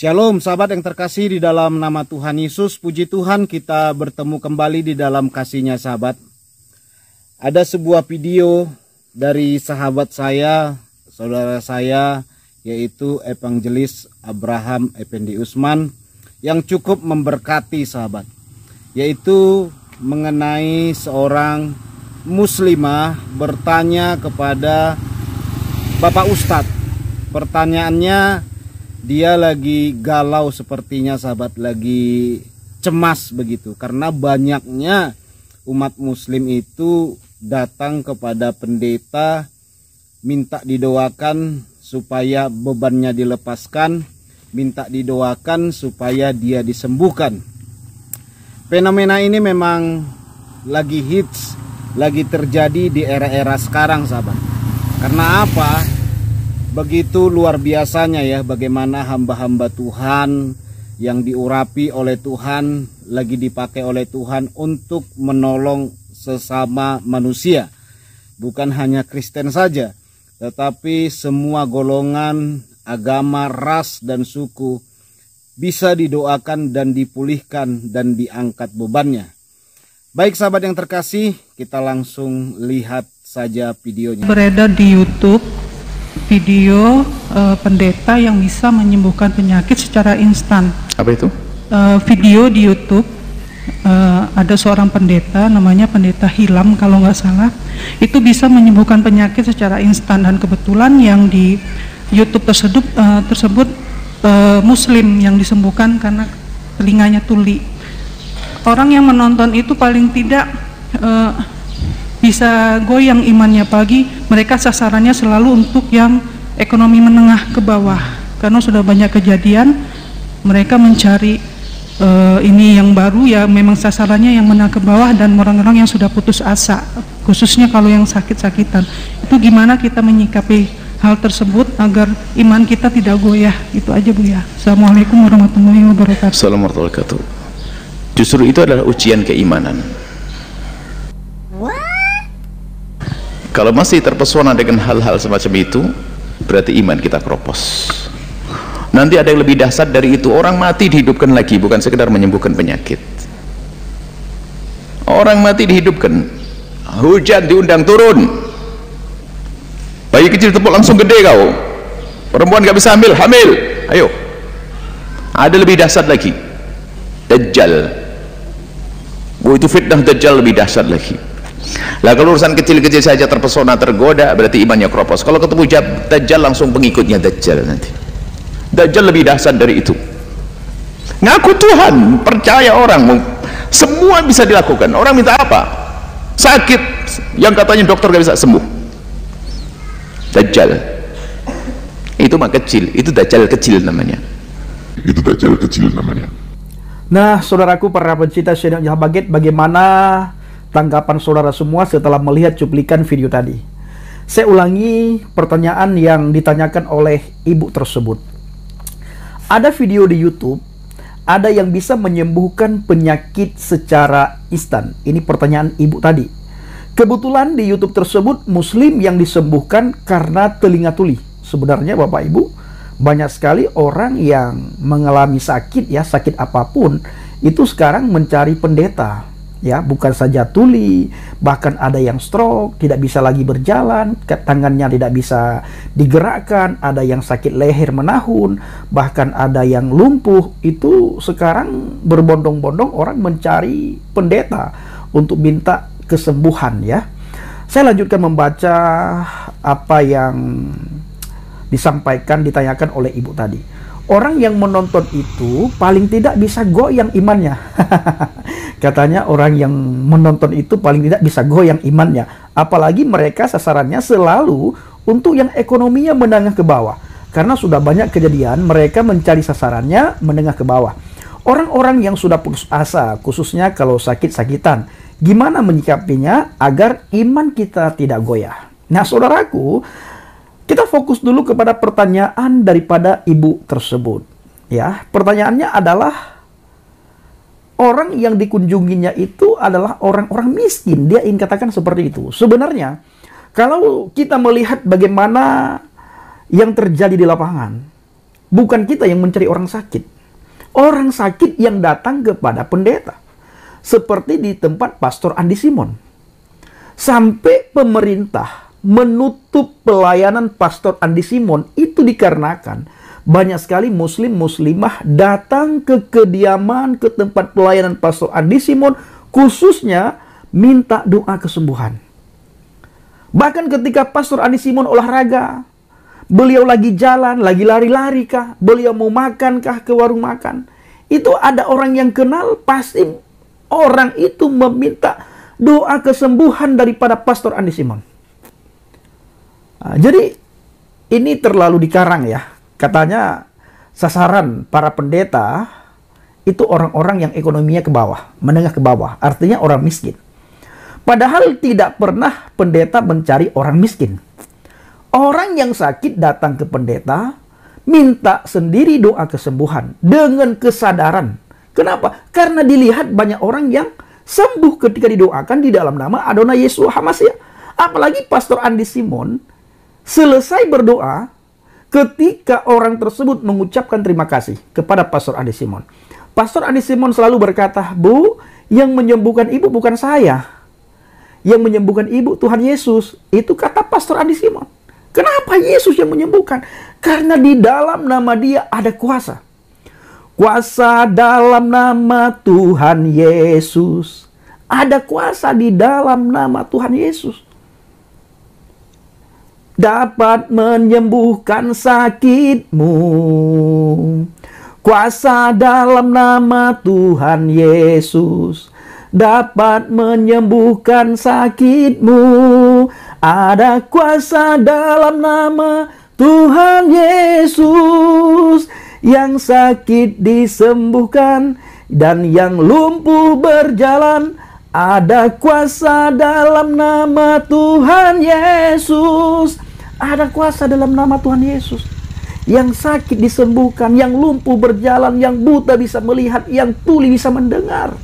Shalom sahabat yang terkasih di dalam nama Tuhan Yesus. Puji Tuhan kita bertemu kembali di dalam kasih-Nya sahabat. Ada sebuah video dari sahabat saya, saudara saya, yaitu Evangelis Abraham Effendi Usman, yang cukup memberkati sahabat, yaitu mengenai seorang muslimah bertanya kepada Bapak Ustadz. Pertanyaannya, dia lagi galau sepertinya sahabat, lagi cemas begitu, karena banyaknya umat muslim itu datang kepada pendeta minta didoakan supaya bebannya dilepaskan, minta didoakan supaya dia disembuhkan. Fenomena ini memang lagi hits, lagi terjadi di era-era sekarang sahabat. Karena apa? Begitu luar biasanya ya, bagaimana hamba-hamba Tuhan yang diurapi oleh Tuhan, lagi dipakai oleh Tuhan untuk menolong sesama manusia. Bukan hanya Kristen saja, tetapi semua golongan, agama, ras, dan suku bisa didoakan dan dipulihkan dan diangkat bebannya. Baik sahabat yang terkasih, kita langsung lihat saja videonya. Beredar di YouTube video pendeta yang bisa menyembuhkan penyakit secara instan. Apa itu? Video di YouTube, ada seorang pendeta, namanya Pendeta Hilam kalau nggak salah, itu bisa menyembuhkan penyakit secara instan. Dan kebetulan yang di YouTube tersebut Muslim yang disembuhkan karena telinganya tuli. Orang yang menonton itu paling tidak bisa goyang imannya, pagi mereka sasarannya selalu untuk yang ekonomi menengah ke bawah, karena sudah banyak kejadian mereka mencari ini yang baru ya, memang sasarannya yang menengah ke bawah dan orang-orang yang sudah putus asa, khususnya kalau yang sakit-sakitan. Itu gimana kita menyikapi hal tersebut agar iman kita tidak goyah? Itu aja Bu ya. Assalamualaikum warahmatullahi wabarakatuh. Assalamualaikum warahmatullahi wabarakatuh. Justru itu adalah ujian keimanan. Kalau masih terpesona dengan hal-hal semacam itu, berarti iman kita keropos. Nanti ada yang lebih dahsyat dari itu, orang mati dihidupkan lagi, bukan sekedar menyembuhkan penyakit. Orang mati dihidupkan, hujan diundang turun, bayi kecil tepuk langsung gede kau, perempuan gak bisa hamil, ayo. Ada lebih dahsyat lagi, Dajjal. Itu fitnah Dajjal lebih dahsyat lagi. Lah kalau urusan kecil-kecil saja terpesona, tergoda, berarti imannya keropos. Kalau ketemu Dajjal langsung pengikutnya Dajjal nanti. Dajjal lebih dahsyat dari itu. Ngaku Tuhan, percaya orang, semua bisa dilakukan. Orang minta apa? Sakit, yang katanya dokter gak bisa sembuh. Dajjal. Itu mah kecil, itu Dajjal kecil namanya. Itu Dajjal kecil namanya. Nah, saudaraku para pencinta channel Jahabaget, bagaimana tanggapan saudara semua setelah melihat cuplikan video tadi? Saya ulangi pertanyaan yang ditanyakan oleh ibu tersebut. Ada video di YouTube, ada yang bisa menyembuhkan penyakit secara instan. Ini pertanyaan ibu tadi. Kebetulan di YouTube tersebut Muslim yang disembuhkan karena telinga tuli. Sebenarnya Bapak Ibu, banyak sekali orang yang mengalami sakit ya, sakit apapun, itu sekarang mencari pendeta. Ya, bukan saja tuli, bahkan ada yang stroke, tidak bisa lagi berjalan, tangannya tidak bisa digerakkan, ada yang sakit leher menahun, bahkan ada yang lumpuh. Itu sekarang berbondong-bondong orang mencari pendeta untuk minta kesembuhan ya. Saya lanjutkan membaca apa yang disampaikan, ditanyakan oleh ibu tadi. Orang yang menonton itu paling tidak bisa goyang imannya. Katanya orang yang menonton itu paling tidak bisa goyang imannya. Apalagi mereka sasarannya selalu untuk yang ekonominya menengah ke bawah. Karena sudah banyak kejadian mereka mencari sasarannya menengah ke bawah. Orang-orang yang sudah putus asa, khususnya kalau sakit-sakitan, gimana menyikapinya agar iman kita tidak goyah? Nah saudaraku, kita fokus dulu kepada pertanyaan daripada ibu tersebut. Ya, pertanyaannya adalah orang yang dikunjunginya itu adalah orang-orang miskin. Dia ingin katakan seperti itu. Sebenarnya, kalau kita melihat bagaimana yang terjadi di lapangan, Bukan kita yang mencari orang sakit. Orang sakit yang datang kepada pendeta. Seperti di tempat Pastor Andi Simon. Sampai pemerintah menutup pelayanan Pastor Andi Simon itu dikarenakan banyak sekali muslim-muslimah datang ke kediaman, ke tempat pelayanan Pastor Andi Simon, khususnya minta doa kesembuhan. Bahkan ketika Pastor Andi Simon olahraga, beliau lagi jalan, lagi lari-lari kah, beliau mau makan kah ke warung makan, itu ada orang yang kenal, pasti orang itu meminta doa kesembuhan daripada Pastor Andi Simon. Nah, jadi ini terlalu dikarang ya. Katanya sasaran para pendeta itu orang-orang yang ekonominya ke bawah, menengah ke bawah, artinya orang miskin. Padahal tidak pernah pendeta mencari orang miskin. Orang yang sakit datang ke pendeta, minta sendiri doa kesembuhan dengan kesadaran. Kenapa? Karena dilihat banyak orang yang sembuh ketika didoakan di dalam nama Adonai Yesus HaMashiach. Apalagi Pastor Andi Simon selesai berdoa ketika orang tersebut mengucapkan terima kasih kepada Pastor Andi Simon. Pastor Andi Simon selalu berkata, "Bu, yang menyembuhkan ibu bukan saya. Yang menyembuhkan ibu Tuhan Yesus." Itu kata Pastor Andi Simon. Kenapa Yesus yang menyembuhkan? Karena di dalam nama Dia ada kuasa. Kuasa dalam nama Tuhan Yesus. Ada kuasa di dalam nama Tuhan Yesus. Dapat menyembuhkan sakitmu. Kuasa dalam nama Tuhan Yesus. Dapat menyembuhkan sakitmu. Ada kuasa dalam nama Tuhan Yesus. Yang sakit disembuhkan dan yang lumpuh berjalan. Ada kuasa dalam nama Tuhan Yesus. Ada kuasa dalam nama Tuhan Yesus. Yang sakit disembuhkan, yang lumpuh berjalan, yang buta bisa melihat, yang tuli bisa mendengar.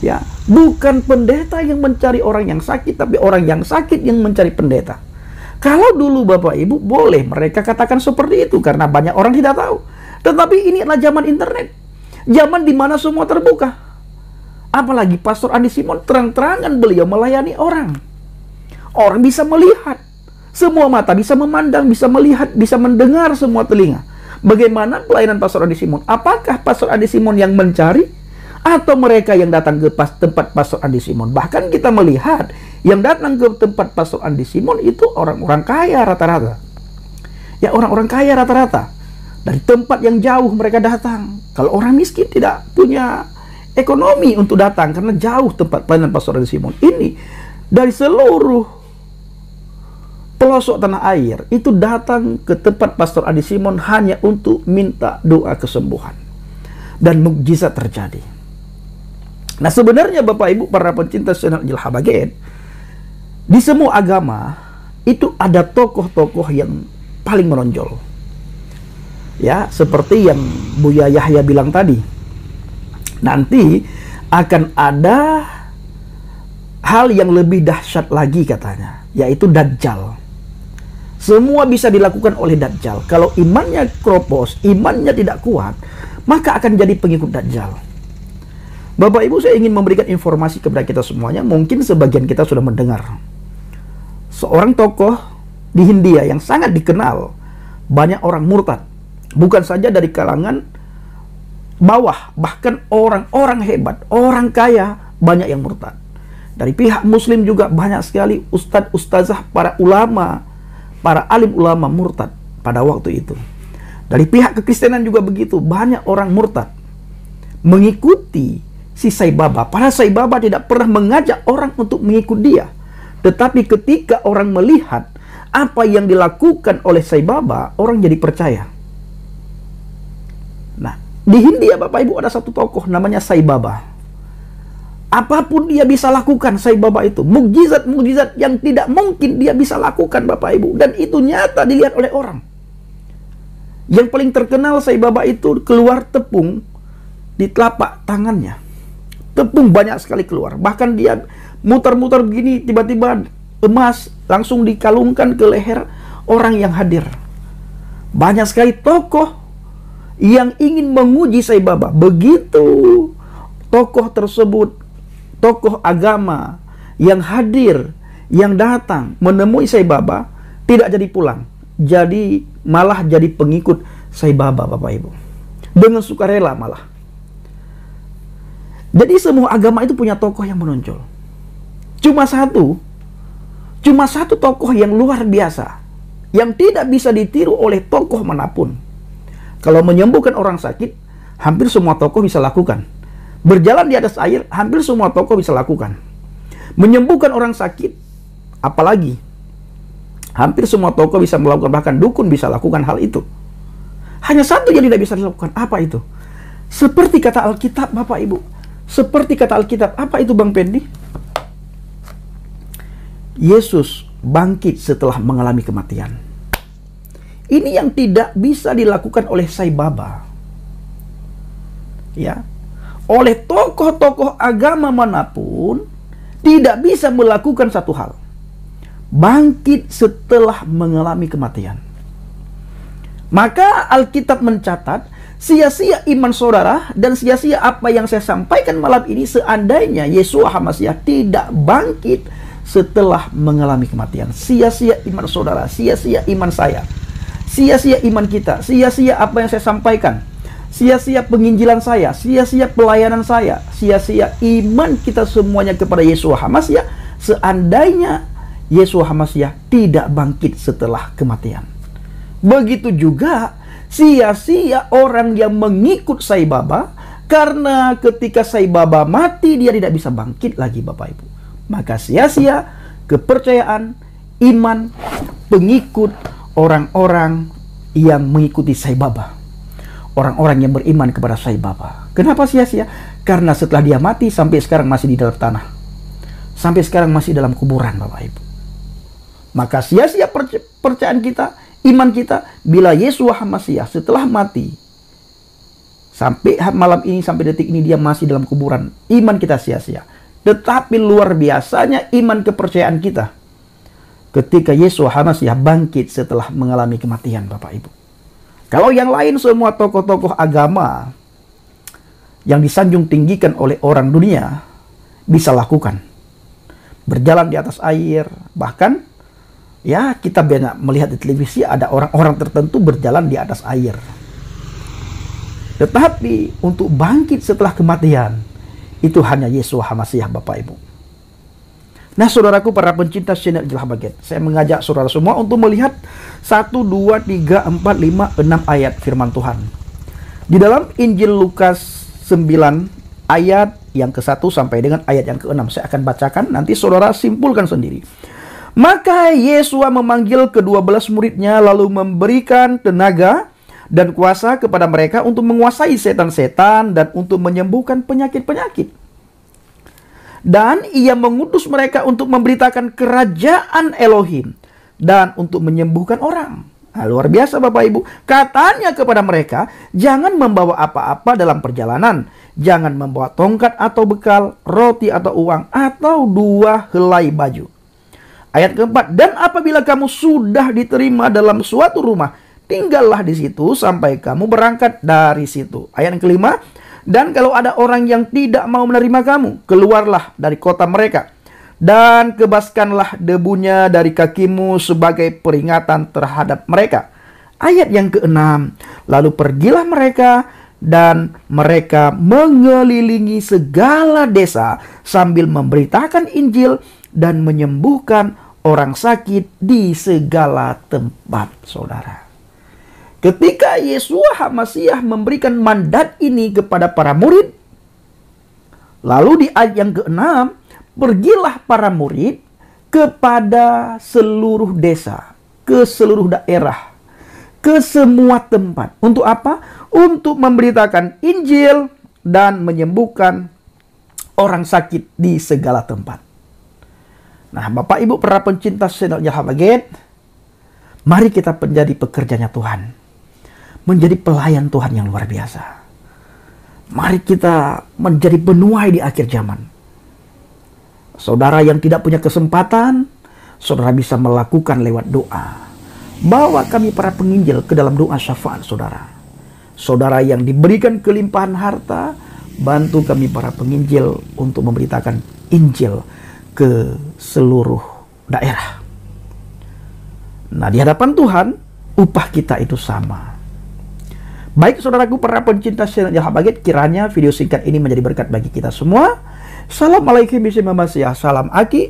Ya, bukan pendeta yang mencari orang yang sakit, tapi orang yang sakit yang mencari pendeta. Kalau dulu Bapak Ibu boleh mereka katakan seperti itu karena banyak orang tidak tahu. Tetapi ini adalah zaman internet. Zaman di mana semua terbuka. Apalagi Pastor Andi Simon terang-terangan beliau melayani orang. Orang bisa melihat. Semua mata bisa memandang, bisa melihat, bisa mendengar semua telinga. Bagaimana pelayanan Pastor Andi Simon? Apakah Pastor Andi Simon yang mencari? Atau mereka yang datang ke tempat Pastor Andi Simon? Bahkan kita melihat yang datang ke tempat Pastor Andi Simon itu orang-orang kaya rata-rata. Ya, orang-orang kaya rata-rata. Dari tempat yang jauh mereka datang. Kalau orang miskin tidak punya ekonomi untuk datang karena jauh tempat pelayanan Pastor Andi Simon. Ini dari seluruh pelosok tanah air itu datang ke tempat Pastor Andi Simon hanya untuk minta doa kesembuhan. Dan mukjizat terjadi. Nah, sebenarnya Bapak Ibu para pencinta channel Injil Habaget, di semua agama itu ada tokoh-tokoh yang paling menonjol. Ya, seperti yang Buya Yahya bilang tadi. Nanti akan ada hal yang lebih dahsyat lagi katanya, yaitu Dajjal. Semua bisa dilakukan oleh Dajjal. Kalau imannya kropos, imannya tidak kuat, maka akan jadi pengikut Dajjal. Bapak Ibu, saya ingin memberikan informasi kepada kita semuanya. Mungkin sebagian kita sudah mendengar. Seorang tokoh di Hindia yang sangat dikenal, banyak orang murtad. Bukan saja dari kalangan bawah, bahkan orang-orang hebat, orang kaya, banyak yang murtad. Dari pihak muslim juga banyak sekali ustadz-ustazah, para ulama, para alim ulama murtad pada waktu itu. Dari pihak kekristenan juga begitu, banyak orang murtad mengikuti si Sai Baba. Padahal Sai Baba tidak pernah mengajak orang untuk mengikut dia. Tetapi ketika orang melihat apa yang dilakukan oleh Sai Baba, orang jadi percaya. Nah, di Hindia Bapak Ibu ada satu tokoh namanya Sai Baba. Apapun dia bisa lakukan Sai Baba itu. Mukjizat-mukjizat yang tidak mungkin dia bisa lakukan Bapak Ibu. Dan itu nyata dilihat oleh orang. Yang paling terkenal Sai Baba itu keluar tepung di telapak tangannya. Tepung banyak sekali keluar. Bahkan dia muter-muter begini, tiba-tiba emas langsung dikalungkan ke leher orang yang hadir. Banyak sekali tokoh yang ingin menguji Sai Baba. Begitu tokoh tersebut, tokoh agama yang hadir, yang datang menemui Sai Baba, tidak jadi pulang, jadi malah jadi pengikut Sai Baba, Bapak Ibu, dengan sukarela malah. Jadi semua agama itu punya tokoh yang menonjol. Cuma satu tokoh yang luar biasa, yang tidak bisa ditiru oleh tokoh manapun. Kalau menyembuhkan orang sakit, hampir semua tokoh bisa lakukan. Berjalan di atas air, hampir semua tokoh bisa lakukan. Menyembuhkan orang sakit, apalagi hampir semua tokoh bisa melakukan, bahkan dukun bisa lakukan hal itu. Hanya satu yang tidak bisa dilakukan, apa itu? Seperti kata Alkitab, Bapak Ibu. Seperti kata Alkitab, apa itu Bang Pendi? Yesus bangkit setelah mengalami kematian. Ini yang tidak bisa dilakukan oleh Sai Baba. Ya. Oleh tokoh-tokoh agama manapun tidak bisa melakukan satu hal. Bangkit setelah mengalami kematian. Maka Alkitab mencatat, sia-sia iman saudara dan sia-sia apa yang saya sampaikan malam ini seandainya Yeshua HaMasyiah tidak bangkit setelah mengalami kematian. Sia-sia iman saudara, sia-sia iman saya, sia-sia iman kita, sia-sia apa yang saya sampaikan, sia-sia penginjilan saya, sia-sia pelayanan saya, sia-sia iman kita semuanya kepada Yeshua HaMasyiah seandainya Yeshua HaMasyiah tidak bangkit setelah kematian. Begitu juga sia-sia orang yang mengikut Sai Baba, karena ketika Sai Baba mati dia tidak bisa bangkit lagi, Bapak Ibu. Maka sia-sia kepercayaan, iman, pengikut orang-orang yang mengikuti Sai Baba, orang-orang yang beriman kepada Sai Baba. Kenapa sia-sia? Karena setelah dia mati sampai sekarang masih di dalam tanah, sampai sekarang masih dalam kuburan, Bapak Ibu. Maka sia-sia percayaan kita, iman kita, bila Yeshua HaMasyiah setelah mati sampai malam ini, sampai detik ini dia masih dalam kuburan, iman kita sia-sia. Tetapi luar biasanya iman kepercayaan kita ketika Yeshua HaMasyiah bangkit setelah mengalami kematian, Bapak Ibu. Kalau yang lain semua tokoh-tokoh agama yang disanjung tinggikan oleh orang dunia bisa lakukan. Berjalan di atas air, bahkan ya kita banyak melihat di televisi ada orang-orang tertentu berjalan di atas air. Tetapi untuk bangkit setelah kematian, itu hanya Yeshua HaMasyiah, Bapak Ibu. Nah, saudaraku para pencinta channel Jelah Baget, saya mengajak saudara semua untuk melihat 1, 2, 3, 4, 5, 6 ayat firman Tuhan. Di dalam Injil Lukas 9 ayat yang ke-1 sampai dengan ayat yang ke-6. Saya akan bacakan, nanti saudara simpulkan sendiri. Maka Yeshua memanggil ke-12 muridnya, lalu memberikan tenaga dan kuasa kepada mereka untuk menguasai setan-setan dan untuk menyembuhkan penyakit-penyakit. Dan ia mengutus mereka untuk memberitakan kerajaan Elohim dan untuk menyembuhkan orang. Nah, luar biasa Bapak Ibu. Katanya kepada mereka, jangan membawa apa-apa dalam perjalanan. Jangan membawa tongkat atau bekal, roti atau uang, atau 2 helai baju. Ayat keempat, dan apabila kamu sudah diterima dalam suatu rumah, tinggallah di situ sampai kamu berangkat dari situ. Ayat yang kelima, dan kalau ada orang yang tidak mau menerima kamu, keluarlah dari kota mereka dan kebaskanlah debunya dari kakimu sebagai peringatan terhadap mereka. Ayat yang keenam, lalu pergilah mereka dan mereka mengelilingi segala desa sambil memberitakan Injil dan menyembuhkan orang sakit di segala tempat, saudara. Ketika Yeshua HaMasyiah memberikan mandat ini kepada para murid, lalu di ayat yang ke-6, pergilah para murid kepada seluruh desa, ke seluruh daerah, ke semua tempat. Untuk apa? Untuk memberitakan Injil dan menyembuhkan orang sakit di segala tempat. Nah, Bapak Ibu para pencinta channel Jelah Baget, mari kita menjadi pekerjanya Tuhan. Menjadi pelayan Tuhan yang luar biasa. Mari kita menjadi penuai di akhir zaman. Saudara yang tidak punya kesempatan, saudara bisa melakukan lewat doa. Bawa kami para penginjil ke dalam doa syafaat saudara. Saudara yang diberikan kelimpahan harta, bantu kami para penginjil untuk memberitakan Injil ke seluruh daerah. Nah, di hadapan Tuhan, upah kita itu sama. Baik saudaraku para pencinta channel Yahya Baget, kiranya video singkat ini menjadi berkat bagi kita semua. Assalamualaikum warahmatullahi wabarakatuh. Salam Aki.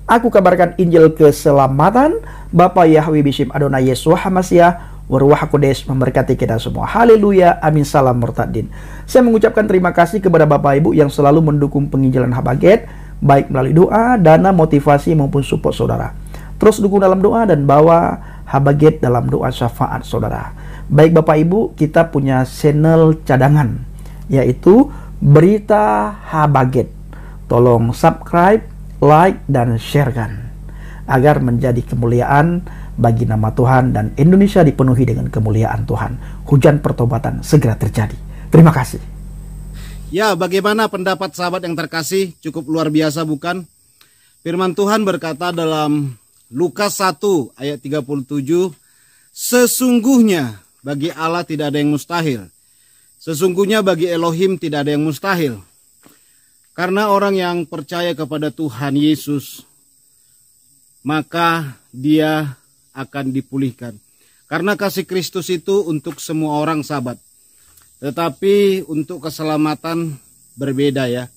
Aku kabarkan Injil keselamatan. Bapa Yahweh Bishim Adonai Yeshua Hamasiah Waruah Kodes memberkati kita semua. Haleluya. Amin. Salam murtadin. Saya mengucapkan terima kasih kepada Bapak Ibu yang selalu mendukung penginjilan Yahya Baget, baik melalui doa, dana, motivasi maupun support saudara. Terus dukung dalam doa dan bawa Yahya Baget dalam doa syafaat saudara. Baik Bapak Ibu, kita punya channel cadangan, yaitu Berita Yahya Baget. Tolong subscribe, like, dan sharekan agar menjadi kemuliaan bagi nama Tuhan dan Indonesia dipenuhi dengan kemuliaan Tuhan. Hujan pertobatan segera terjadi. Terima kasih. Ya, bagaimana pendapat sahabat yang terkasih? Cukup luar biasa bukan? Firman Tuhan berkata dalam Lukas 1 ayat 37, sesungguhnya bagi Allah tidak ada yang mustahil. Sesungguhnya bagi Elohim tidak ada yang mustahil. Karena orang yang percaya kepada Tuhan Yesus, maka dia akan dipulihkan. Karena kasih Kristus itu untuk semua orang sahabat. Tetapi untuk keselamatan berbeda ya.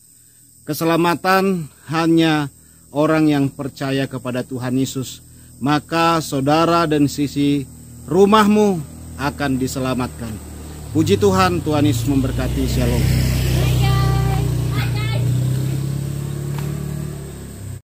Keselamatan hanya orang yang percaya kepada Tuhan Yesus. Maka saudara dan sisi rumahmu akan diselamatkan. Puji Tuhan, Tuhan Yesus memberkati. Shalom.